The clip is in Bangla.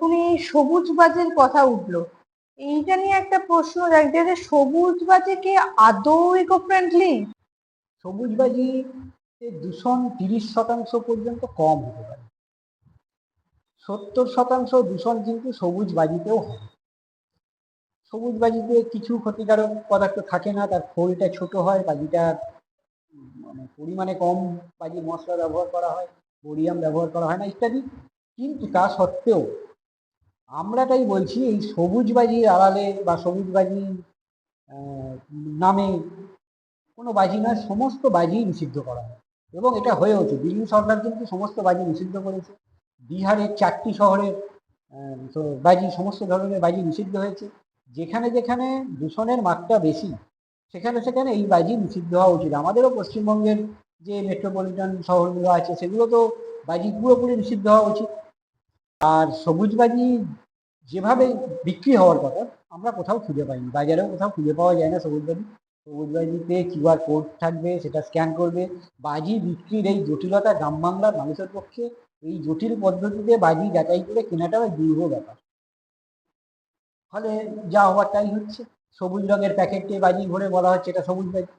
এখানে সবুজ বাজের কথা উঠলো, এইটা নিয়ে একটা প্রশ্ন জাগছে যে সবুজ বাজে কি আদৌ ইকো ফ্রেন্ডলি? সবুজ বাজিতে দূষণ 30% পর্যন্ত কম হতে পারে। 70% দূষণ কিন্তু সবুজ বাজিতেও হয়। সবুজ বাজিতে কিছু ক্ষতিকারক পদার্থ থাকে না, তার খোলটা ছোট হয়, বাজিটা মানে পরিমাণে কম বাজির মশলা ব্যবহার করা হয়, বোরিয়াম ব্যবহার করা হয় না ইত্যাদি। কিন্তু তা সত্ত্বেও আমরা তাই বলছি এই সবুজ বাজির আড়ালে বা সবুজ বাজি নামে কোনো বাজি নয়, সমস্ত বাজি নিষিদ্ধ করা হয় এবং এটা হয়েওছে। দিল্লি সরকার কিন্তু সমস্ত বাজি নিষিদ্ধ করেছে। বিহারের 4টি শহরের তো বাজি, সমস্ত ধরনের বাজি নিষিদ্ধ হয়েছে। যেখানে যেখানে দূষণের মাত্রা বেশি সেখানে সেখানে এই বাজি নিষিদ্ধ হওয়া উচিত। আমাদেরও পশ্চিমবঙ্গের যে মেট্রোপলিটন শহরগুলো আছে সেগুলো তো বাজি পুরোপুরি নিষিদ্ধ হওয়া উচিত। আর সবুজ বাজি যেভাবে বিক্রি হওয়ার কথা আমরা কোথাও খুঁজে পাইনি, বাজারেও কোথাও খুঁজে পাওয়া যায় না সবুজ বাজি। সবুজ বাজিতে কিউআর কোড থাকবে, সেটা স্ক্যান করবে। বাজি বিক্রির এই জটিলতা গ্রাম বাংলার মানুষের পক্ষে এই জটিল পদ্ধতিতে বাজি যাচাই করে কেনাটা দীর্ঘ ব্যাপার। ফলে যা হওয়ার তাই হচ্ছে, সবুজ রঙের প্যাকেটে বাজি ভরে বলা হচ্ছে এটা সবুজ বাজি।